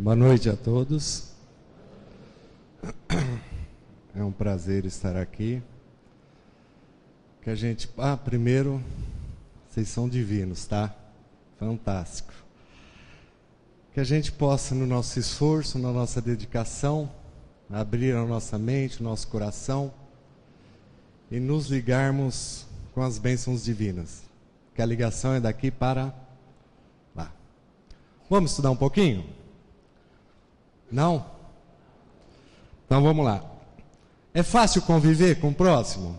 Boa noite a todos. É um prazer estar aqui. Que a gente... primeiro, vocês são divinos, tá? Fantástico. Que a gente possa, no nosso esforço, na nossa dedicação, abrir a nossa mente, o nosso coração e nos ligarmos com as bênçãos divinas. Que a ligação é daqui para lá. Vamos estudar um pouquinho? Não? Então vamos lá. É fácil conviver com o próximo?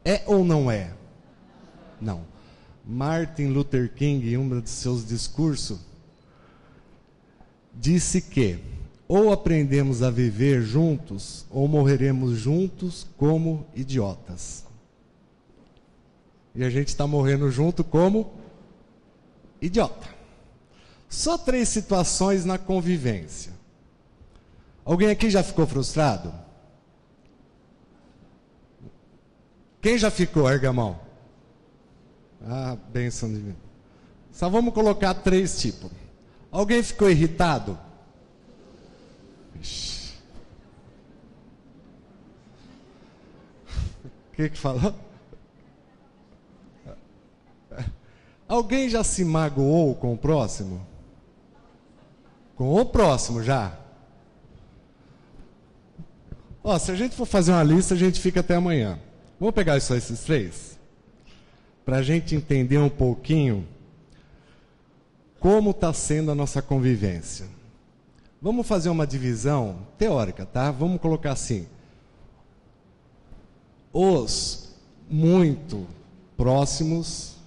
É ou não é? Não. Martin Luther King, em um de seus discursos, disse que ou aprendemos a viver juntos ou morreremos juntos como idiotas. E a gente está morrendo junto como idiota. Só 3 situações na convivência. Alguém aqui já ficou frustrado? Quem já ficou? Erga a mão. Bênção divina. Só vamos colocar 3 tipos. Alguém ficou irritado? Ixi. O que falou? Alguém já se magoou com o próximo? Com o próximo já? Se a gente for fazer uma lista, a gente fica até amanhã. Vamos pegar só esses 3? Para a gente entender um pouquinho como está sendo a nossa convivência. Vamos fazer uma divisão teórica, tá? Vamos colocar assim. Os muito próximos,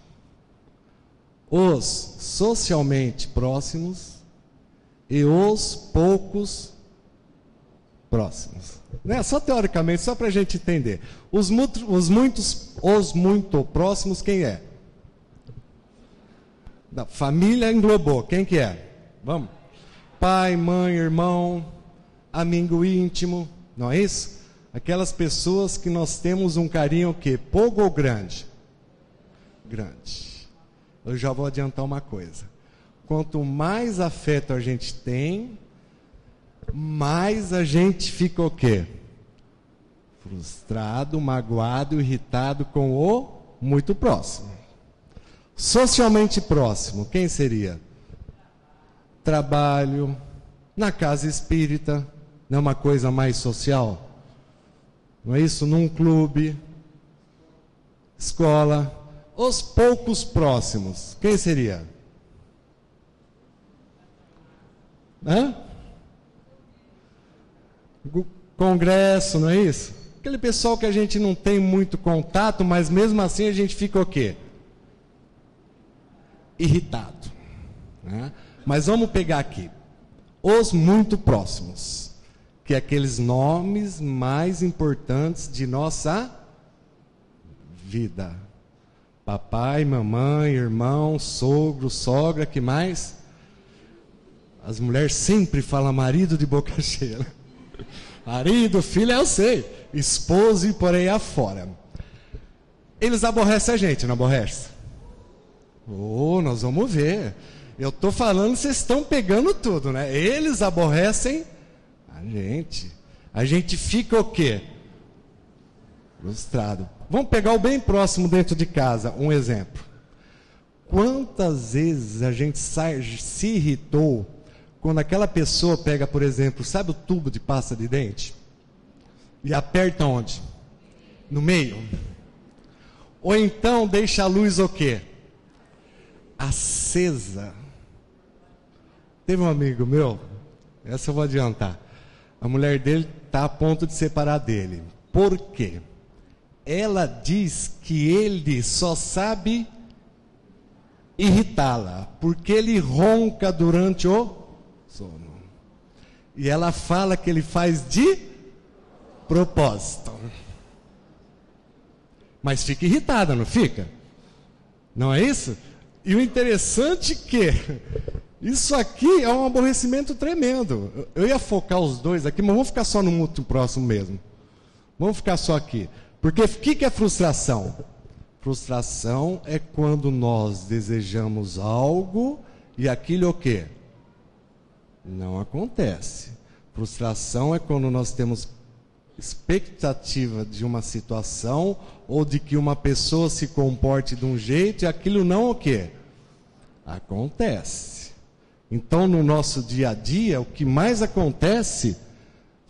os socialmente próximos e os poucos próximos. Né? Só teoricamente, só para a gente entender. Os muito próximos, quem é? Da família englobou, quem que é? Vamos. Pai, mãe, irmão, amigo íntimo, não é isso? Aquelas pessoas que nós temos um carinho o quê? Pouco ou grande? Grande. Eu já vou adiantar uma coisa. Quanto mais afeto a gente tem, mais a gente fica o quê? Frustrado, magoado, irritado com o muito próximo. Socialmente próximo, quem seria? Trabalho, na casa espírita, não é uma coisa mais social? Não é isso? Num clube, escola. Os poucos próximos, quem seria? Congresso, não é isso? Aquele pessoal que a gente não tem muito contato, mas mesmo assim a gente fica o quê? Irritado. Né? Mas vamos pegar aqui. Os muito próximos, que é aqueles nomes mais importantes de nossa vida. Papai, mamãe, irmão, sogro, sogra, que mais? As mulheres sempre falam marido de boca cheia. Marido, filho, eu sei. Esposo e por aí afora. Eles aborrecem a gente, não aborrecem? Nós vamos ver. Eu estou falando, vocês estão pegando tudo, né? Eles aborrecem a gente. A gente fica o quê? Frustrado. Vamos pegar o bem próximo dentro de casa, um exemplo. Quantas vezes a gente se irritou quando aquela pessoa pega, por exemplo, sabe o tubo de pasta de dente? E aperta onde? No meio. Ou então deixa a luz o quê? Acesa. Teve um amigo meu, essa eu vou adiantar. A mulher dele está a ponto de separar dele. Por quê? Ela diz que ele só sabe irritá-la, porque ele ronca durante o sono. E ela fala que ele faz de propósito. Mas fica irritada, não fica? Não é isso? E o interessante é que isso aqui é um aborrecimento tremendo. Eu ia focar os dois aqui, mas vamos ficar só no muito próximo mesmo. Vamos ficar só aqui. Porque o que é frustração? Frustração é quando nós desejamos algo e aquilo é o quê? Não acontece. Frustração é quando nós temos expectativa de uma situação ou de que uma pessoa se comporte de um jeito e aquilo não o quê? Acontece. Então, no nosso dia a dia, o que mais acontece?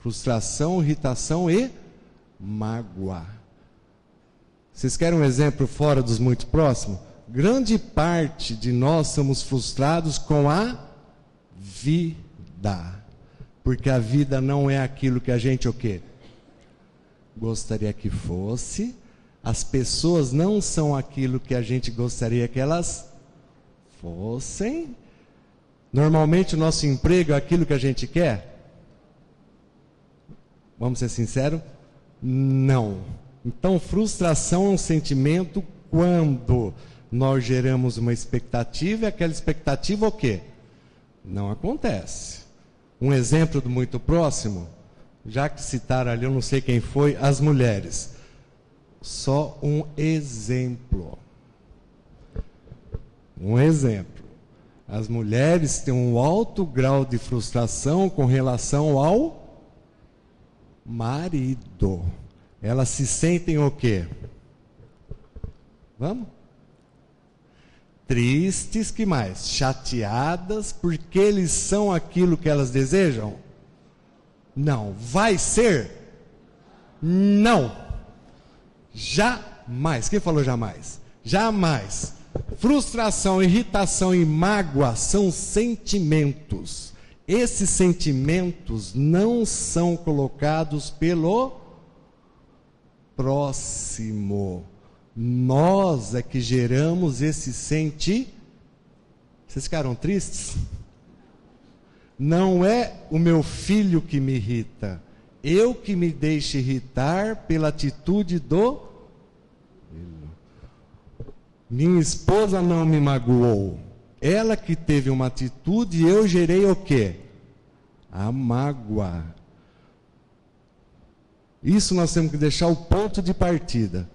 Frustração, irritação e mágoa. Vocês querem um exemplo fora dos muito próximos? Grande parte de nós somos frustrados com a vida. Porque a vida não é aquilo que a gente o quê? Gostaria que fosse. As pessoas não são aquilo que a gente gostaria que elas fossem. Normalmente o nosso emprego é aquilo que a gente quer? Vamos ser sinceros? Não. Então, frustração é um sentimento quando nós geramos uma expectativa e aquela expectativa o quê? Não acontece. Um exemplo do muito próximo, já que citaram ali, eu não sei quem foi, as mulheres. Só um exemplo. Um exemplo. As mulheres têm um alto grau de frustração com relação ao marido. Elas se sentem o quê? Vamos? Tristes, que mais? Chateadas, porque eles são aquilo que elas desejam? Não. Vai ser? Não. Jamais. Quem falou jamais? Jamais. Frustração, irritação e mágoa são sentimentos. Esses sentimentos não são colocados pelo próximo. Nós é que geramos esse sentimento. Vocês ficaram tristes? Não é o meu filho que me irrita. Eu que me deixo irritar pela atitude do filho. Minha esposa não me magoou. Ela que teve uma atitude e eu gerei o quê? A mágoa. Isso nós temos que deixar o ponto de partida.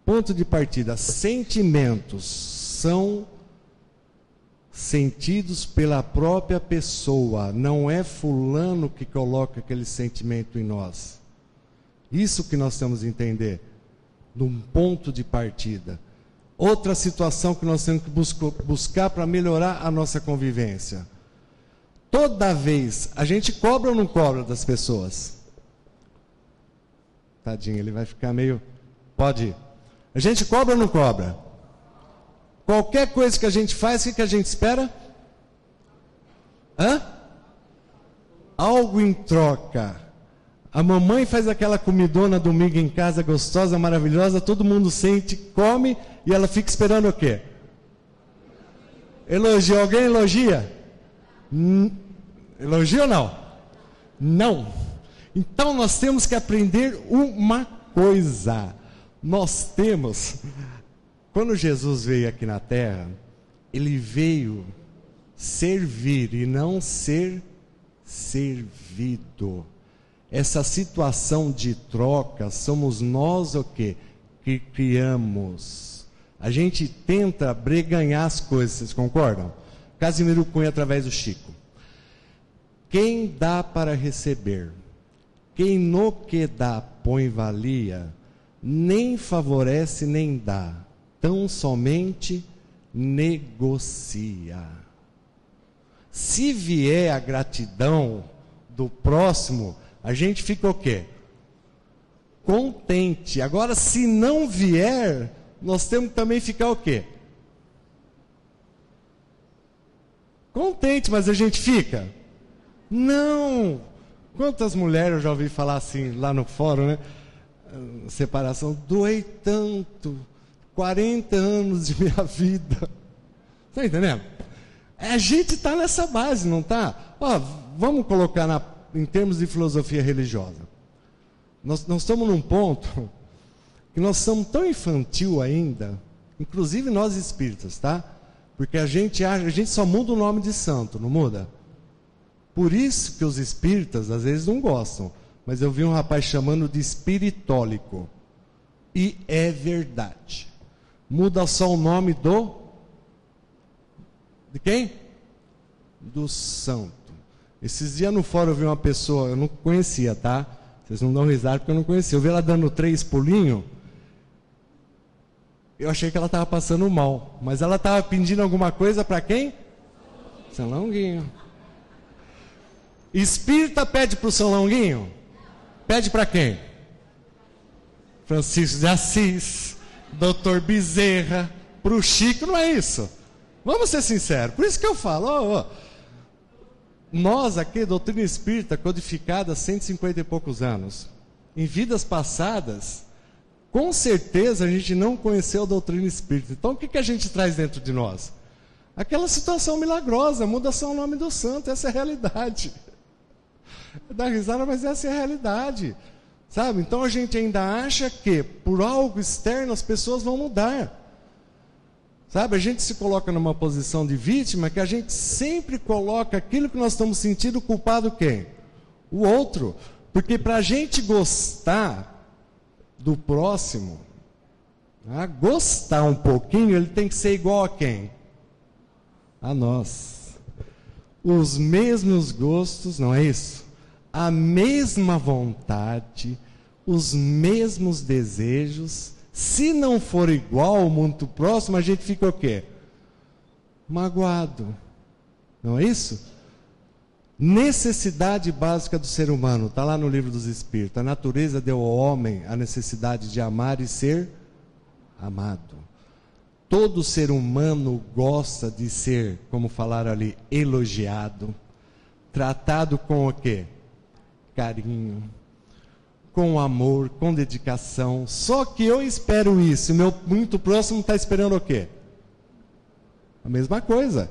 Ponto de partida. Sentimentos são sentidos pela própria pessoa. Não é fulano que coloca aquele sentimento em nós. Isso que nós temos que entender. Num ponto de partida. Outra situação que nós temos que buscar para melhorar a nossa convivência. Toda vez, a gente cobra ou não cobra das pessoas? Tadinho, ele vai ficar meio... Pode ir. A gente cobra ou não cobra? Qualquer coisa que a gente faz, o que a gente espera? Algo em troca. A mamãe faz aquela comidona domingo em casa, gostosa, maravilhosa, todo mundo sente, come, e ela fica esperando o quê? Elogio. Alguém elogia? Elogia ou não? Não. Então nós temos que aprender uma coisa. Nós temos, quando Jesus veio aqui na terra, ele veio servir e não ser servido. Essa situação de troca, somos nós o quê? Que criamos. A gente tenta breganhar as coisas, vocês concordam? Casimiro Cunha através do Chico. Quem dá para receber, quem no que dá põe valia, nem favorece nem dá, tão somente negocia. Se vier a gratidão do próximo, a gente fica o quê? Contente. Agora, se não vier, nós temos que também ficar o quê? Contente, mas a gente fica? Não. Quantas mulheres eu já ouvi falar assim, lá no fórum, né? Separação, doei tanto, 40 anos de minha vida. Está entendendo? A gente está nessa base, não está? Vamos colocar em termos de filosofia religiosa. Nós estamos num ponto que nós somos tão infantil ainda, inclusive nós espíritas, tá? Porque a gente só muda o nome de santo, não muda? Por isso que os espíritas às vezes não gostam. Mas eu vi um rapaz chamando de espiritólico. E é verdade. Muda só o nome de quem? Do santo. Esses dias no fórum eu vi uma pessoa, eu não conhecia, tá? Vocês não dão risada porque eu não conhecia. Eu vi ela dando 3 pulinhos. Eu achei que ela estava passando mal. Mas ela estava pedindo alguma coisa para quem? São Longuinho. Espírita pede para o São Longuinho? Pede para quem? Francisco de Assis, Dr. Bezerra, para o Chico, não é isso? Vamos ser sinceros. Por isso que eu falo, nós aqui, doutrina espírita, codificada há 150 e poucos anos, em vidas passadas, com certeza a gente não conheceu a doutrina espírita. Então o que a gente traz dentro de nós? Aquela situação milagrosa, muda só o nome do santo, essa é a realidade. Dá risada, mas essa é a realidade. Sabe? Então a gente ainda acha que por algo externo as pessoas vão mudar. Sabe? A gente se coloca numa posição de vítima que a gente sempre coloca aquilo que nós estamos sentindo culpado quem? O outro. Porque para a gente gostar do próximo, gostar um pouquinho, ele tem que ser igual a quem? A nós. Os mesmos gostos, não é isso? A mesma vontade, os mesmos desejos. Se não for igual ao muito próximo, a gente fica o quê? Magoado. Não é isso? Necessidade básica do ser humano. Está lá no livro dos Espíritos. A natureza deu ao homem a necessidade de amar e ser amado. Todo ser humano gosta de ser, como falaram ali, elogiado. Tratado com o quê? Carinho, com amor, com dedicação. Só que eu espero isso, o meu muito próximo está esperando o quê? A mesma coisa.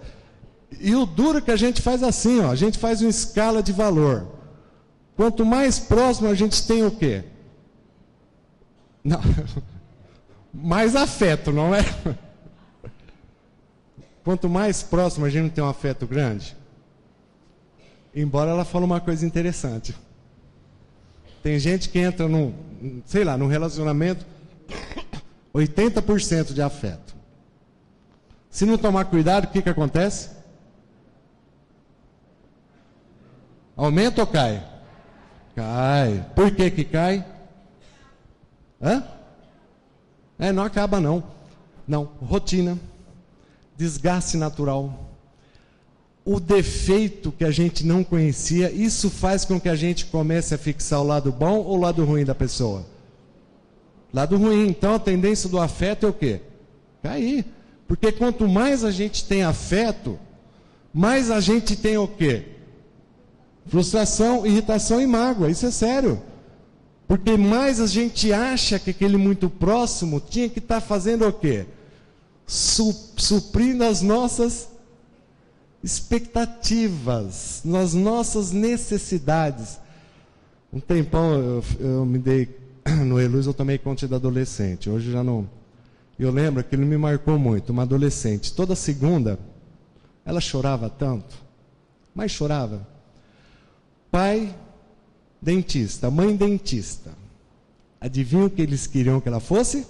E o duro que a gente faz assim, a gente faz uma escala de valor. Quanto mais próximo a gente tem o quê? Não, mais afeto, não é? Quanto mais próximo a gente tem um afeto grande, embora ela fale uma coisa interessante. Tem gente que entra num relacionamento 80% de afeto. Se não tomar cuidado, o que acontece? Aumenta ou cai? Cai. Por que cai? Não acaba não. Não, rotina, desgaste natural. O defeito que a gente não conhecia, isso faz com que a gente comece a fixar o lado bom ou o lado ruim da pessoa? Lado ruim. Então a tendência do afeto é o quê? Cair. Porque quanto mais a gente tem afeto, mais a gente tem o quê? Frustração, irritação e mágoa. Isso é sério. Porque mais a gente acha que aquele muito próximo tinha que estar fazendo o quê? Suprindo as nossas expectativas, nas nossas necessidades. Um tempão eu me dei no Eluz, eu tomei conta de adolescente. Hoje já não. Eu lembro que ele me marcou muito. Uma adolescente, toda segunda, ela chorava tanto, mas chorava. Pai dentista, mãe dentista. Adivinha o que eles queriam que ela fosse?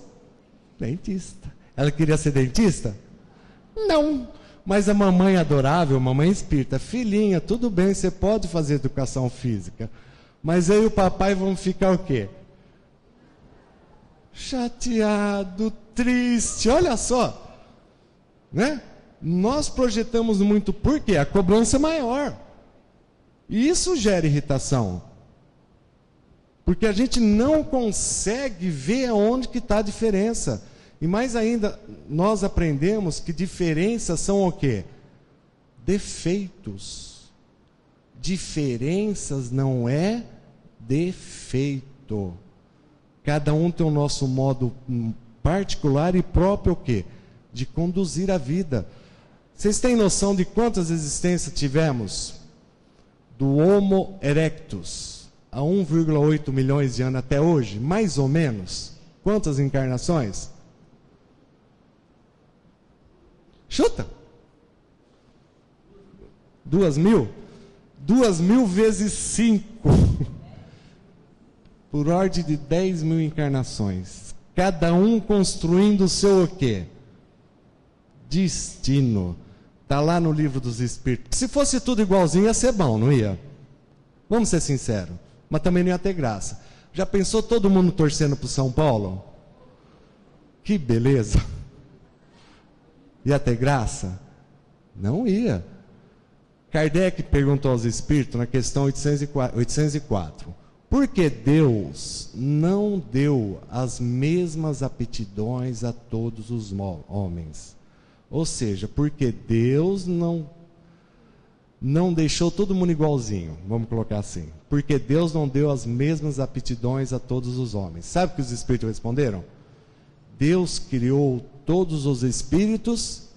Dentista. Ela queria ser dentista? Não. Mas a mamãe adorável, mamãe espírita, filhinha, tudo bem, você pode fazer educação física. Mas eu e o papai vamos ficar o quê? Chateado, triste, olha só. Né? Nós projetamos muito, por quê? A cobrança é maior. E isso gera irritação. Porque a gente não consegue ver aonde que está a diferença. E mais ainda, nós aprendemos que diferenças são o quê? Defeitos. Diferenças não é defeito. Cada um tem o nosso modo particular e próprio o quê? De conduzir a vida. Vocês têm noção de quantas existências tivemos? Do Homo erectus, há 1,8 milhões de anos até hoje, mais ou menos. Quantas encarnações? Chuta. 2.000? 2.000 vezes 5. Por ordem de 10.000 encarnações. Cada um construindo o seu o quê? Destino. Está lá no livro dos Espíritos. Se fosse tudo igualzinho, ia ser bom, não ia? Vamos ser sinceros. Mas também não ia ter graça. Já pensou todo mundo torcendo para o São Paulo? Que beleza! Ia ter graça? Não ia. Kardec perguntou aos Espíritos, na questão 804, por que Deus não deu as mesmas aptidões a todos os homens? Ou seja, porque Deus não deixou todo mundo igualzinho, vamos colocar assim. Porque Deus não deu as mesmas aptidões a todos os homens. Sabe o que os Espíritos responderam? Deus criou todos os espíritos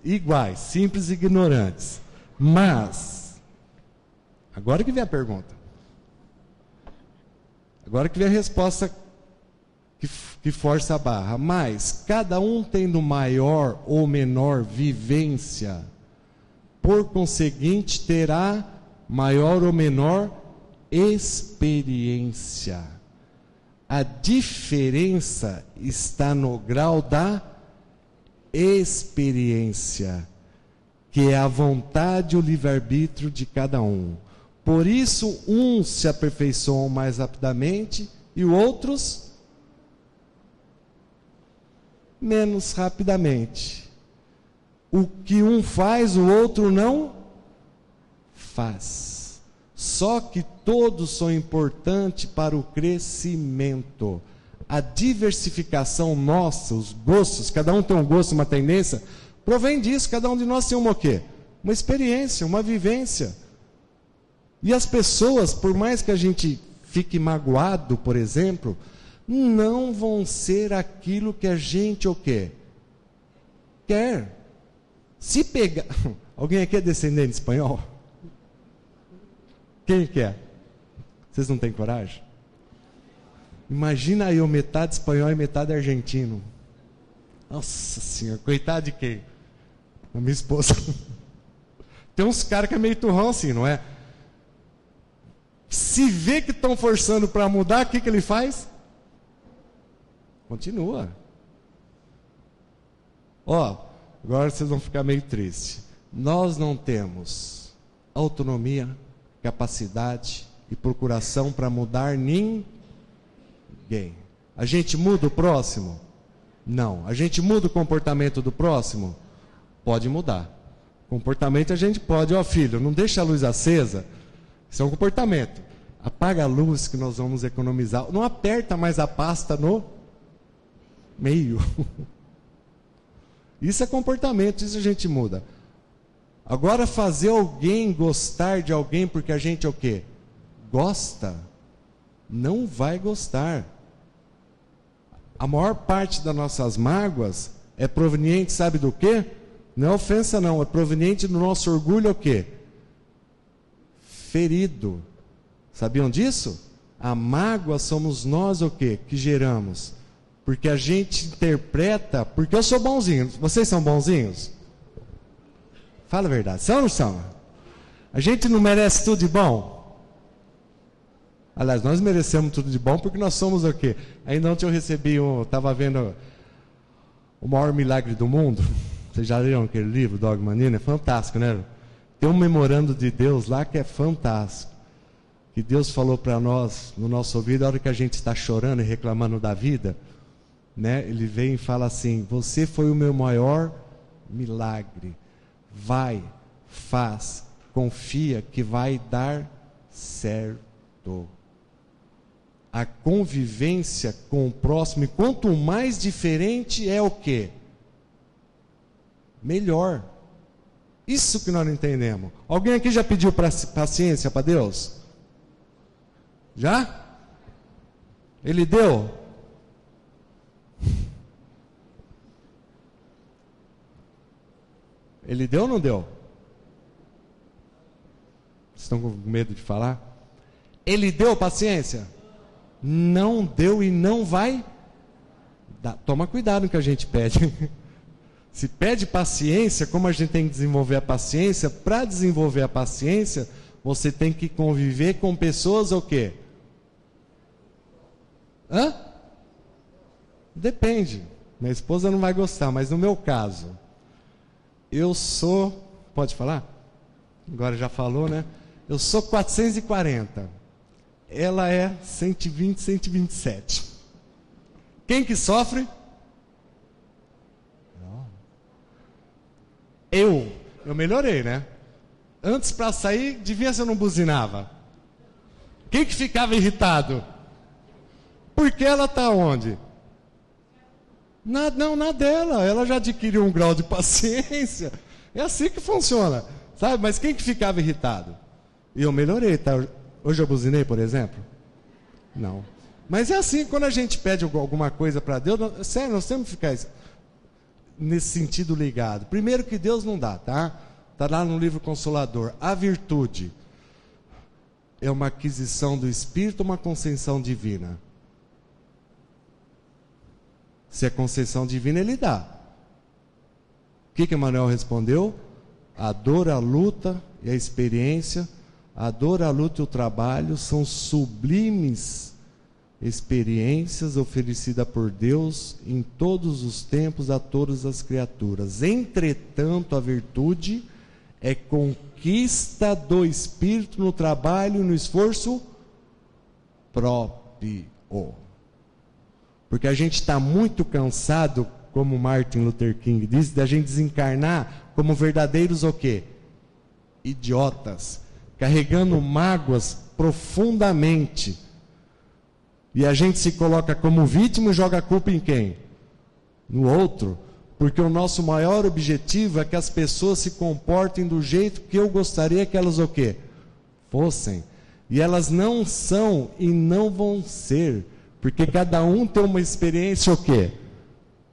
iguais, simples e ignorantes. Mas, agora que vem a pergunta. Agora que vem a resposta que força a barra. Mas, cada um tendo maior ou menor vivência, por conseguinte, terá maior ou menor experiência. A diferença está no grau da experiência, que é a vontade e o livre-arbítrio de cada um. Por isso, uns se aperfeiçoam mais rapidamente e outros menos rapidamente. O que um faz, o outro não faz. Só que todos são importantes para o crescimento. A diversificação nossa, os gostos, cada um tem um gosto, uma tendência, provém disso. Cada um de nós tem uma o quê? Uma experiência, uma vivência. E as pessoas, por mais que a gente fique magoado, por exemplo, não vão ser aquilo que a gente o quê? Quer. Se pegar... Alguém aqui é descendente espanhol? Quem que é? Vocês não têm coragem? Imagina aí, metade espanhol e metade argentino. Nossa senhora, coitado de quem? A minha esposa. Tem uns caras que é meio turrão assim, não é? Se vê que estão forçando para mudar, o que ele faz? Continua. Ó, agora vocês vão ficar meio tristes. Nós não temos autonomia, capacidade e procuração para mudar ninguém. A gente muda o próximo? Não. A gente muda o comportamento do próximo? Pode mudar. Comportamento a gente pode. Ó, filho, não deixa a luz acesa. Isso é um comportamento. Apaga a luz que nós vamos economizar. Não aperta mais a pasta no meio. Isso é comportamento, isso a gente muda. Agora, fazer alguém gostar de alguém porque a gente o quê? Gosta. Não vai gostar. A maior parte das nossas mágoas é proveniente, sabe do quê? Não é ofensa não, é proveniente do nosso orgulho o quê? Ferido. Sabiam disso? A mágoa somos nós o quê? Que geramos. Porque a gente interpreta, porque eu sou bonzinho. Vocês são bonzinhos? Fala a verdade, são ou não são? A gente não merece tudo de bom? Aliás, nós merecemos tudo de bom porque nós somos o quê? Ainda ontem eu recebi estava vendo o maior milagre do mundo. Vocês já leram aquele livro, Dogma Nino? É fantástico, né? Tem um memorando de Deus lá que é fantástico. Que Deus falou para nós, no nosso ouvido, a hora que a gente está chorando e reclamando da vida, né? Ele vem e fala assim: você foi o meu maior milagre. Vai, faz, confia que vai dar certo. A convivência com o próximo, e quanto mais diferente é o quê? Melhor. Isso que nós não entendemos. Alguém aqui já pediu paciência para Deus? Já? Ele deu? Ele deu ou não deu? Vocês estão com medo de falar? Ele deu paciência? Não deu e não vai dar. Toma cuidado no que a gente pede. Se pede paciência, como a gente tem que desenvolver a paciência? Para desenvolver a paciência, você tem que conviver com pessoas o quê? Depende. Minha esposa não vai gostar, mas no meu caso, eu sou... Pode falar? Agora já falou, né? Eu sou 440. Ela é 120, 127. Quem que sofre? Eu melhorei, né? Antes para sair, devia ser eu não buzinava. Quem que ficava irritado? Porque ela está onde? Não, na dela. Ela já adquiriu um grau de paciência. É assim que funciona, sabe? Mas quem que ficava irritado? E eu melhorei, tá? Hoje eu buzinei, por exemplo? Não. Mas é assim, quando a gente pede alguma coisa para Deus, sério, nós temos que ficar nesse sentido ligado. Primeiro que Deus não dá, tá? Está lá no livro Consolador. A virtude é uma aquisição do Espírito ou uma concessão divina? Se é concessão divina, Ele dá. O que Emmanuel respondeu? A dor, a luta e a experiência, a dor, a luta e o trabalho são sublimes experiências oferecidas por Deus em todos os tempos a todas as criaturas. Entretanto, a virtude é conquista do Espírito no trabalho e no esforço próprio. Porque a gente está muito cansado, como Martin Luther King disse, da gente desencarnar como verdadeiros o quê? Idiotas, carregando mágoas profundamente. E a gente se coloca como vítima e joga a culpa em quem? No outro. Porque o nosso maior objetivo é que as pessoas se comportem do jeito que eu gostaria que elas o quê? Fossem. E elas não são e não vão ser. Porque cada um tem uma experiência o quê?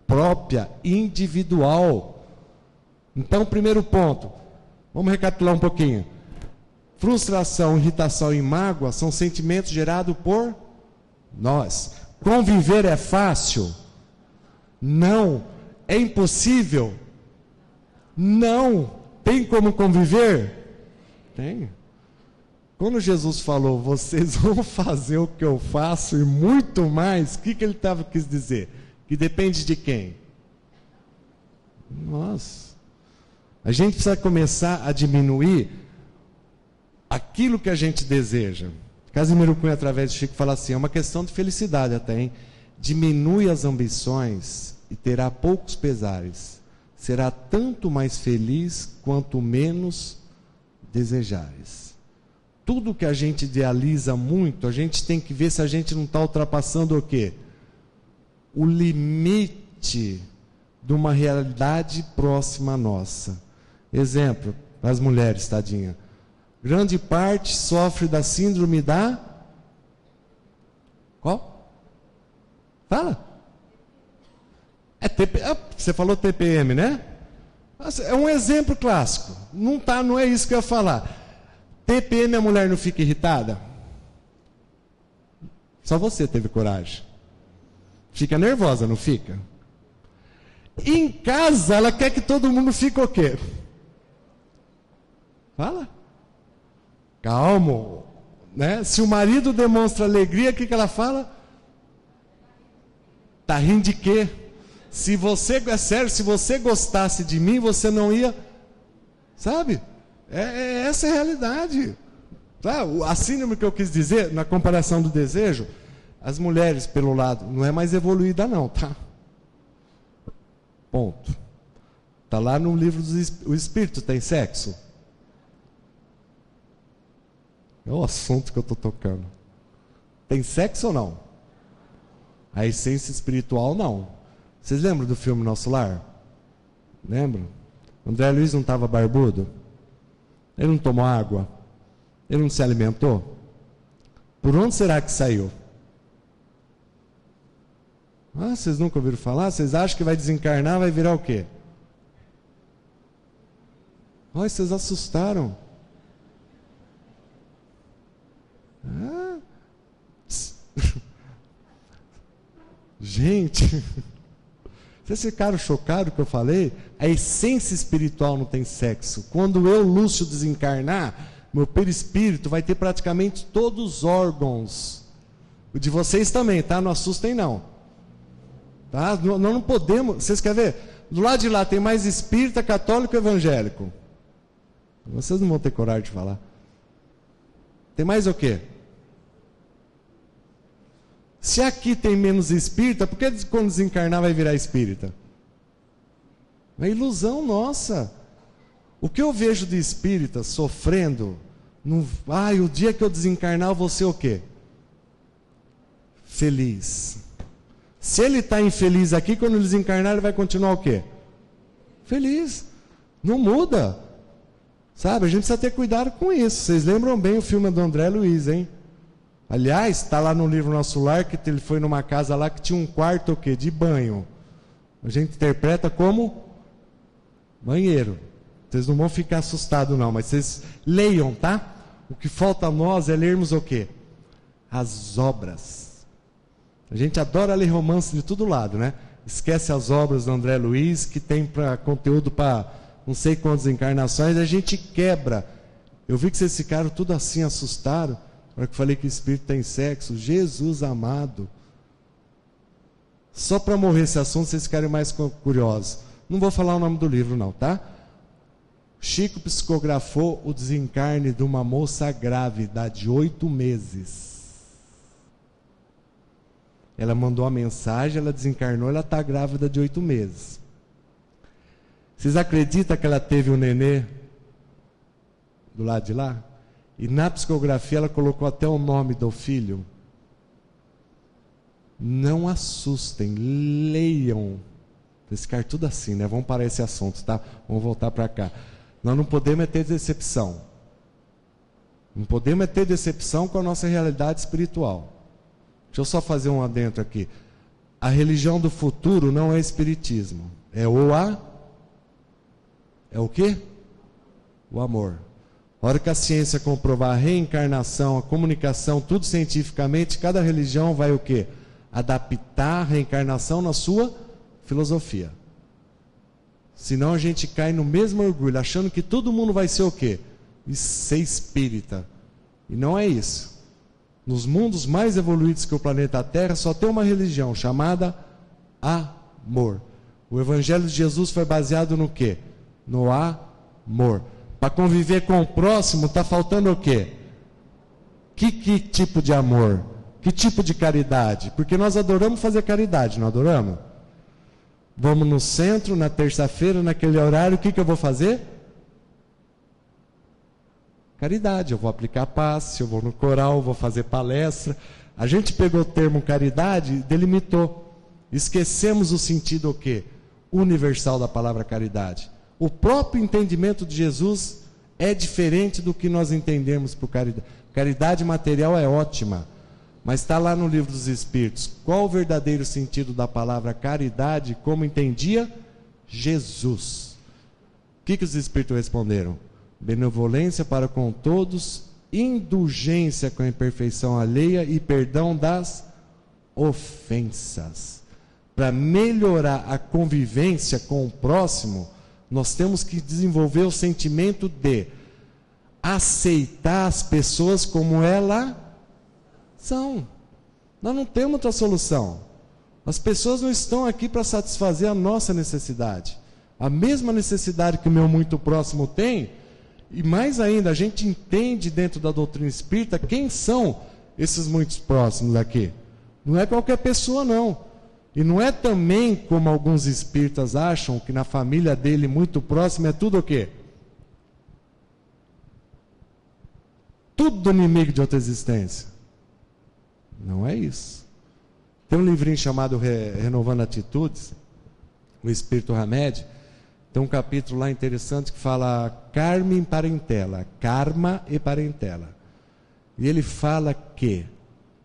Própria, individual. Então, primeiro ponto. Vamos recapitular um pouquinho. Frustração, irritação e mágoa são sentimentos gerados por nós. Conviver é fácil? Não. É impossível? Não. Tem como conviver? Tem. Quando Jesus falou, vocês vão fazer o que eu faço e muito mais, o que ele quis dizer? Que depende de quem? Nós. A gente precisa começar a diminuir aquilo que a gente deseja. Casimiro Cunha, através de Chico, fala assim, é uma questão de felicidade até, hein? Diminui as ambições e terá poucos pesares. Será tanto mais feliz quanto menos desejares. Tudo que a gente idealiza muito, a gente tem que ver se a gente não está ultrapassando o quê? O limite de uma realidade próxima à nossa. Exemplo, as mulheres, tadinha. Grande parte sofre da síndrome da... Qual? Fala. Você falou TPM, né? É um exemplo clássico. Não é isso que eu ia falar. TPM, a mulher não fica irritada? Só você teve coragem. Fica nervosa, não fica? Em casa, ela quer que todo mundo fique o quê? Fala. Calmo. Né? Se o marido demonstra alegria, o que ela fala? Tá rindo de quê? Se você, é sério, se você gostasse de mim, você não ia... Sabe? Essa é a realidade. Tá? A síndrome que eu quis dizer, na comparação do desejo, as mulheres, pelo lado, não é mais evoluída não, tá? Ponto. Está lá no livro do Espírito, tem sexo? É o assunto que eu estou tocando. Tem sexo ou não? A essência espiritual, não. Vocês lembram do filme Nosso Lar? Lembram? André Luiz não estava barbudo? Ele não tomou água? Ele não se alimentou? Por onde será que saiu? Ah, vocês nunca ouviram falar? Vocês acham que vai desencarnar, vai virar o quê? Ai, vocês assustaram. Ah. Gente, vocês ficaram chocados que eu falei? A essência espiritual não tem sexo. Quando eu, Lúcio, desencarnar, meu perispírito vai ter praticamente todos os órgãos. O de vocês também, tá? Não assustem não. Tá? Nós não podemos. Vocês querem ver? Do lado de lá tem mais espírita, católico e evangélico. Vocês não vão ter coragem de falar. Tem mais o quê? Se aqui tem menos espírita, por que quando desencarnar vai virar espírita? É ilusão nossa. O que eu vejo de espírita sofrendo, o dia que eu desencarnar eu vou ser o quê? Feliz. Se ele está infeliz aqui, quando ele desencarnar ele vai continuar o quê? Feliz. Não muda. Sabe, a gente precisa ter cuidado com isso. Vocês lembram bem o filme do André Luiz, hein? Aliás, está lá no livro Nosso Lar, que ele foi numa casa lá que tinha um quarto o quê? De banho. A gente interpreta como banheiro. Vocês não vão ficar assustados não, mas vocês leiam, tá? O que falta a nós é lermos o quê? As obras. A gente adora ler romance de todo lado, né? Esquece as obras do André Luiz, que tem conteúdo para não sei quantas encarnações, a gente quebra. Eu vi que vocês ficaram tudo assim, assustados, na hora que eu falei que o espírito tem sexo. Jesus amado. Só para morrer esse assunto, vocês ficarem mais curiosos. Não vou falar o nome do livro não, tá? Chico psicografou o desencarne de uma moça grávida de 8 meses. Ela mandou a mensagem, ela desencarnou, ela está grávida de 8 meses. Vocês acreditam que ela teve um nenê do lado de lá? E na psicografia ela colocou até o nome do filho. Não assustem, leiam. Esse cara tudo assim, né? Vamos parar esse assunto, tá? Vamos voltar para cá. Nós não podemos ter decepção. Não podemos ter decepção com a nossa realidade espiritual. Deixa eu só fazer um adentro aqui. A religião do futuro não é espiritismo. É o quê? O amor. A hora que a ciência comprovar a reencarnação, a comunicação, tudo cientificamente, cada religião vai o quê? Adaptar a reencarnação na sua filosofia. Senão a gente cai no mesmo orgulho, achando que todo mundo vai ser o quê? Ser espírita. E não é isso. Nos mundos mais evoluídos que o planeta Terra, só tem uma religião chamada amor. O Evangelho de Jesus foi baseado no quê? No amor. Para conviver com o próximo, está faltando o quê? Que tipo de amor? Que tipo de caridade? Porque nós adoramos fazer caridade, não adoramos? Vamos no centro, na terça-feira, naquele horário, o que eu vou fazer? Caridade. Eu vou aplicar passe, eu vou no coral, vou fazer palestra. A gente pegou o termo caridade e delimitou. Esquecemos o sentido o quê? Universal da palavra caridade. O próprio entendimento de Jesus é diferente do que nós entendemos por caridade. Caridade material é ótima, mas está lá no Livro dos Espíritos. Qual o verdadeiro sentido da palavra caridade, como entendia Jesus? O que os Espíritos responderam? Benevolência para com todos, indulgência com a imperfeição alheia e perdão das ofensas. Para melhorar a convivência com o próximo, nós temos que desenvolver o sentimento de aceitar as pessoas como elas são. Nós não temos outra solução. As pessoas não estão aqui para satisfazer a nossa necessidade. A mesma necessidade que o meu muito próximo tem, e mais ainda, a gente entende dentro da doutrina espírita quem são esses muitos próximos aqui. Não é qualquer pessoa, não. E não é também como alguns espíritas acham que na família dele muito próximo é tudo o quê? Tudo inimigo de outra existência. Não é isso. Tem um livrinho chamado Renovando Atitudes, o Espírito Hamed. Tem um capítulo lá interessante que fala karma e parentela. Karma e parentela. E ele fala que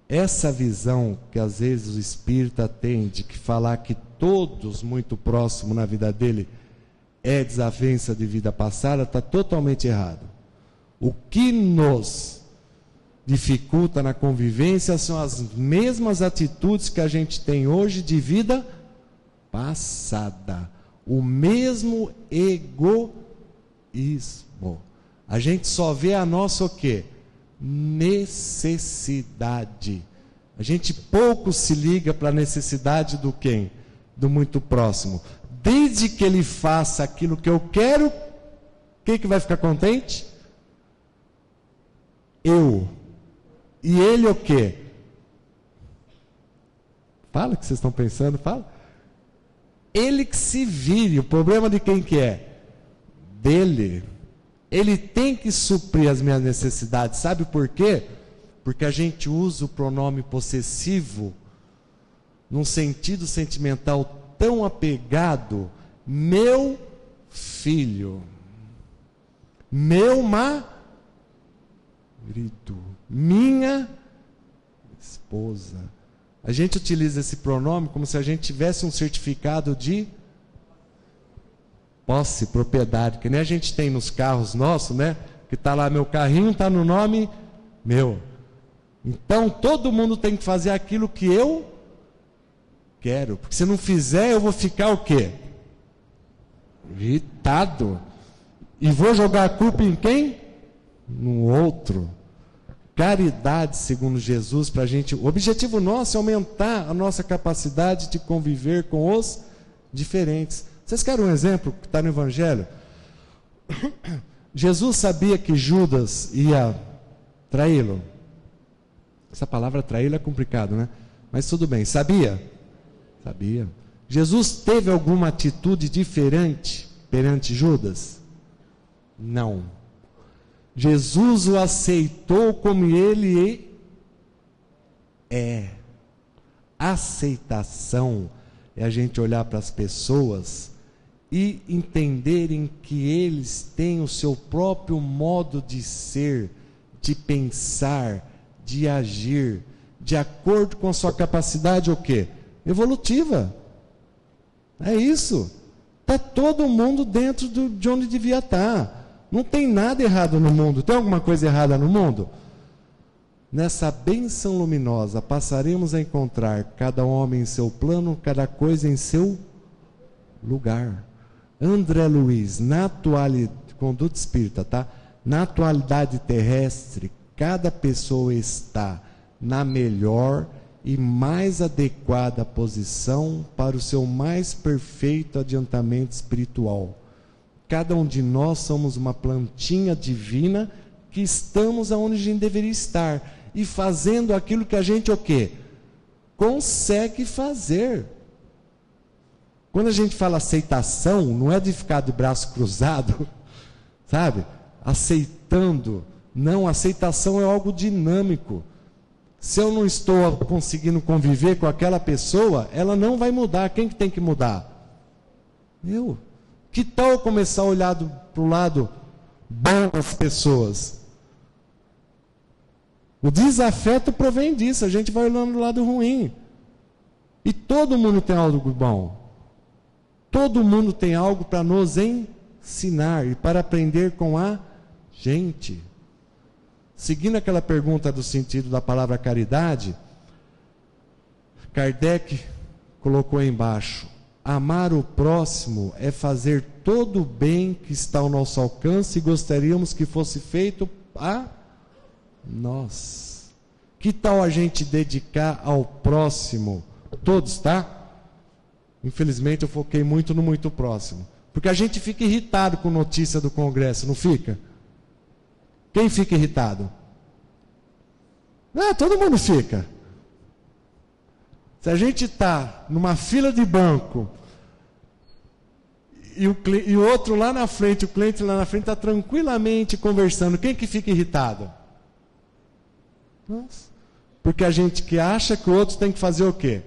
essa visão que às vezes o espírita tem de que falar que todos muito próximos na vida dele é desavença de vida passada, está totalmente errado. O que nos dificulta na convivência são as mesmas atitudes que a gente tem hoje de vida passada. O mesmo egoísmo. A gente só vê a nossa o quê? Necessidade. A gente pouco se liga para a necessidade do quem? do muito próximo. Desde que ele faça aquilo que eu quero, quem que vai ficar contente? Eu. E ele o quê? Fala o que vocês estão pensando, fala. Ele que se vire. O problema de quem que é? Dele. Ele tem que suprir as minhas necessidades. Sabe por quê? Porque a gente usa o pronome possessivo num sentido sentimental tão apegado. Meu filho, meu marido, minha esposa. A gente utiliza esse pronome como se a gente tivesse um certificado de posse, propriedade, que nem a gente tem nos carros nossos, né? Que está lá, meu carrinho está no nome meu. Então todo mundo tem que fazer aquilo que eu quero, porque se não fizer eu vou ficar o quê? Irritado. E vou jogar a culpa em quem? No outro. Caridade, segundo Jesus, para a gente. O objetivo nosso é aumentar a nossa capacidade de conviver com os diferentes. Vocês querem um exemplo que está no Evangelho? Jesus sabia que Judas ia traí-lo. Essa palavra traí-lo é complicado, né? Mas tudo bem. Sabia? Sabia. Jesus teve alguma atitude diferente perante Judas? Não. Jesus o aceitou como ele é. Aceitação é a gente olhar para as pessoas e entenderem que eles têm o seu próprio modo de ser, de pensar, de agir, de acordo com a sua capacidade o quê? Evolutiva. É isso. Está todo mundo dentro de onde devia estar. Não tem nada errado no mundo. Tem alguma coisa errada no mundo? Nessa bênção luminosa passaremos a encontrar cada homem em seu plano, cada coisa em seu lugar. André Luiz, na atualidade, conduta espírita, tá? Na atualidade terrestre, cada pessoa está na melhor e mais adequada posição para o seu mais perfeito adiantamento espiritual. Cada um de nós somos uma plantinha divina que estamos aonde a gente deveria estar e fazendo aquilo que a gente o quê? Consegue fazer. Quando a gente fala aceitação, não é de ficar de braço cruzado, sabe? Aceitando. Não, aceitação é algo dinâmico. Se eu não estou conseguindo conviver com aquela pessoa, ela não vai mudar. Quem que tem que mudar? Eu. Que tal eu começar a olhar para o lado bom das pessoas? O desafeto provém disso. A gente vai olhando do lado ruim. E todo mundo tem algo bom. Todo mundo tem algo para nos ensinar e para aprender com a gente. Seguindo aquela pergunta do sentido da palavra caridade, Kardec colocou aí embaixo: amar o próximo é fazer todo o bem que está ao nosso alcance e gostaríamos que fosse feito a nós. Que tal a gente dedicar ao próximo? Todos, tá? Infelizmente eu foquei muito no muito próximo. Porque a gente fica irritado com notícia do Congresso, não fica? Quem fica irritado? Todo mundo fica. Se a gente está numa fila de banco e o outro lá na frente, o cliente lá na frente está tranquilamente conversando, quem que fica irritado? Nossa. Porque a gente que acha que o outro tem que fazer o quê?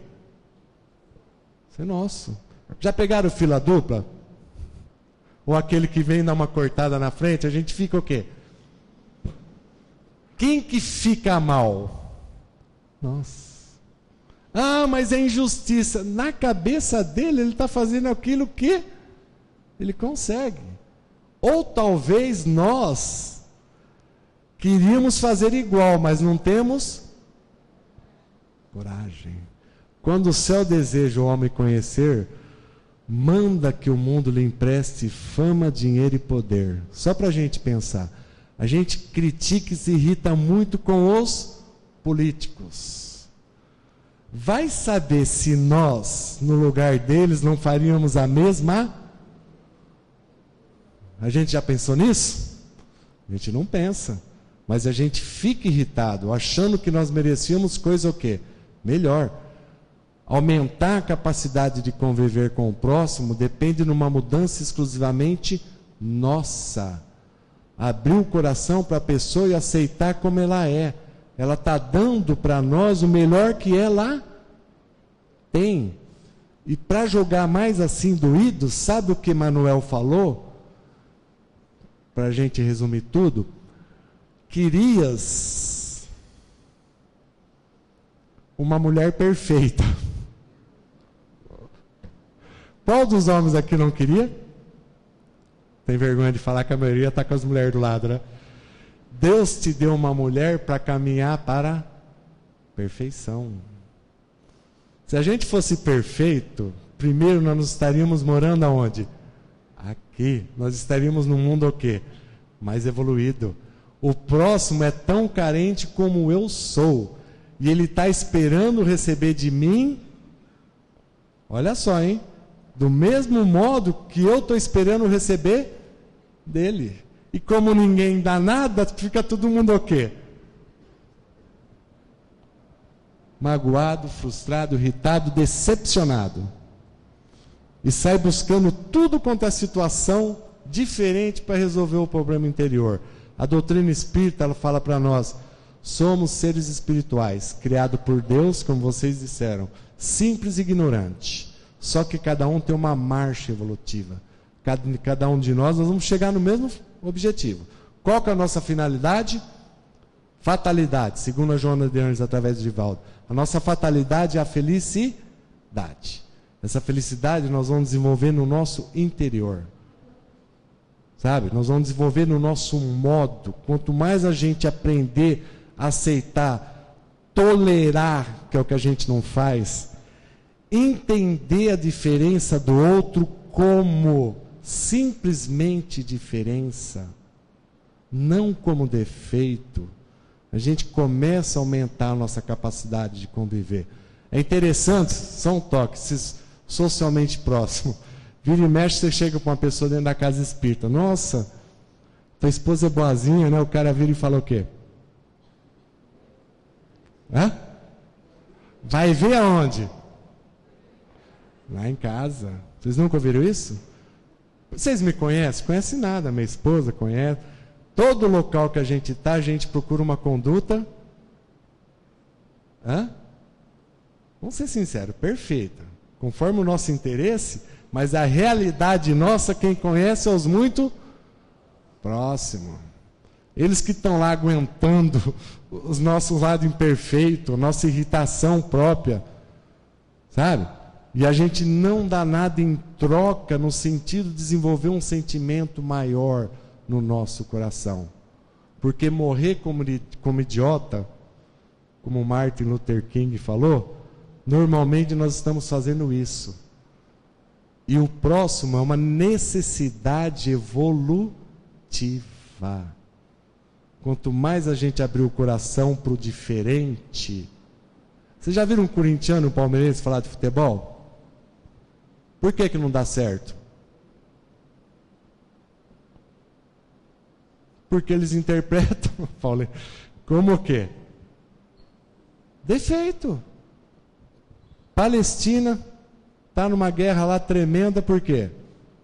Isso é nosso. Já pegaram fila dupla? Ou aquele que vem dar uma cortada na frente, a gente fica o quê? Quem que fica mal? Nossa. Mas é injustiça. Na cabeça dele, ele está fazendo aquilo que ele consegue. Ou talvez nós queríamos fazer igual, mas não temos coragem. Quando o céu deseja o homem conhecer, manda que o mundo lhe empreste fama, dinheiro e poder. Só para a gente pensar. A gente critica e se irrita muito com os políticos. Vai saber se nós, no lugar deles, não faríamos a mesma? A gente já pensou nisso? A gente não pensa. Mas a gente fica irritado, achando que nós merecíamos coisa o quê? Melhor. Aumentar a capacidade de conviver com o próximo depende de uma mudança exclusivamente nossa. Abrir o coração para a pessoa e aceitar como ela é. Ela está dando para nós o melhor que ela tem. E para jogar mais assim doído, sabe o que Manuel falou? Para a gente resumir tudo. Querias uma mulher perfeita. Qual dos homens aqui não queria? Tem vergonha de falar que a maioria está com as mulheres do lado, né? Deus te deu uma mulher para caminhar para a perfeição. Se a gente fosse perfeito, primeiro nós não estaríamos morando aonde? Aqui. Nós estaríamos num mundo o quê? Mais evoluído. O próximo é tão carente como eu sou. E ele está esperando receber de mim. Olha só, hein? Do mesmo modo que eu estou esperando receber dele. E como ninguém dá nada, fica todo mundo o quê? Magoado, frustrado, irritado, decepcionado. E sai buscando tudo quanto é situação diferente para resolver o problema interior. A doutrina espírita, ela fala para nós, somos seres espirituais, criados por Deus, como vocês disseram, simples e ignorante. Só que cada um tem uma marcha evolutiva. Cada um de nós vamos chegar no mesmo objetivo. Qual que é a nossa finalidade? Fatalidade, segundo a Joana de Anjos, através de Divaldo. A nossa fatalidade é a felicidade. Essa felicidade nós vamos desenvolver no nosso interior. Sabe? Nós vamos desenvolver no nosso modo. Quanto mais a gente aprender a aceitar, tolerar, que é o que a gente não faz, entender a diferença do outro como simplesmente diferença, não como defeito, a gente começa a aumentar a nossa capacidade de conviver. É interessante, são toques socialmente próximos. Vira e mexe, você chega para uma pessoa dentro da casa espírita. Nossa, tua esposa é boazinha, né? O cara vira e fala o quê? Hã? Vai ver aonde? Lá em casa. Vocês nunca ouviram isso? Vocês me conhecem? Conhecem nada. Minha esposa conhece. Todo local que a gente está, a gente procura uma conduta. Hã? Vamos ser sinceros, perfeita. Conforme o nosso interesse, mas a realidade nossa, quem conhece é os muito próximos. Eles que estão lá aguentando os nossos lados imperfeitos, nossa irritação própria. Sabe? E a gente não dá nada em troca no sentido de desenvolver um sentimento maior no nosso coração. Porque morrer como idiota, como Martin Luther King falou, normalmente nós estamos fazendo isso. E o próximo é uma necessidade evolutiva. Quanto mais a gente abrir o coração para o diferente. Vocês já viram um corintiano e um palmeirense falar de futebol? Por que não dá certo? Porque eles interpretam, Paulo, como o quê? Defeito. Palestina está numa guerra lá tremenda, por quê?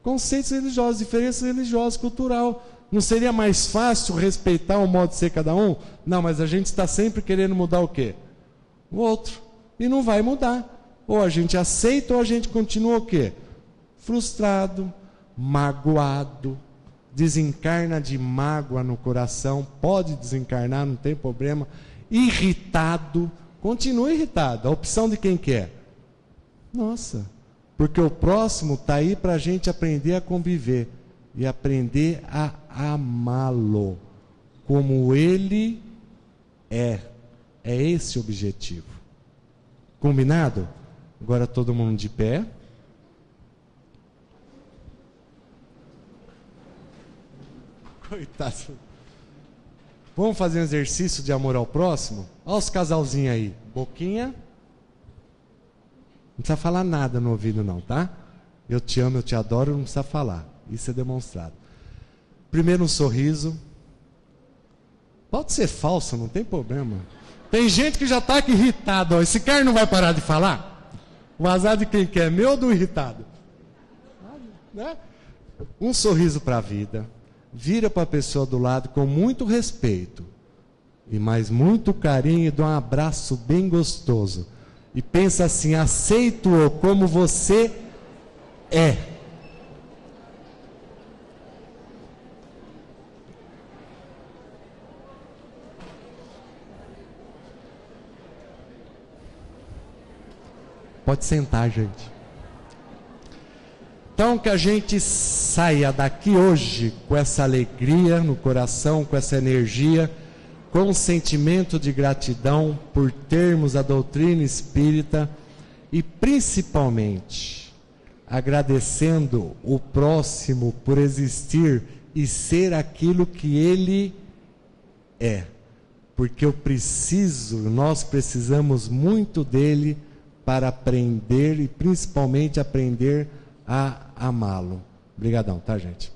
Conceitos religiosos, diferenças religiosas, cultural. Não seria mais fácil respeitar o modo de ser cada um? Não, mas a gente está sempre querendo mudar o quê? O outro. E não vai mudar. Ou a gente aceita ou a gente continua o quê? Frustrado, magoado, desencarna de mágoa no coração, pode desencarnar, não tem problema, irritado, continua irritado. A opção de quem quer? Nossa, porque o próximo está aí para a gente aprender a conviver e aprender a amá-lo como ele é. É esse o objetivo. Combinado? Agora todo mundo de pé. Coitado. Vamos fazer um exercício de amor ao próximo? Olha os casalzinhos aí. Boquinha. precisa falar nada no ouvido não, tá? Eu te amo, eu te adoro, não precisa falar. Isso é demonstrado. Primeiro um sorriso. Pode ser falso, não tem problema. Tem gente que já está aqui irritado. Ó. Esse cara não vai parar de falar? O azar de quem quer, meu ou do irritado? Né? Um sorriso para a vida. Vira para a pessoa do lado com muito respeito. E mais muito carinho e dá um abraço bem gostoso. E pensa assim, aceito-o como você é. Pode sentar, gente. Então que a gente saia daqui hoje com essa alegria no coração, com essa energia, com um sentimento de gratidão por termos a doutrina espírita e principalmente agradecendo o próximo por existir e ser aquilo que ele é. Porque nós precisamos muito dele para aprender e principalmente aprender a amá-lo. Obrigadão, tá, gente?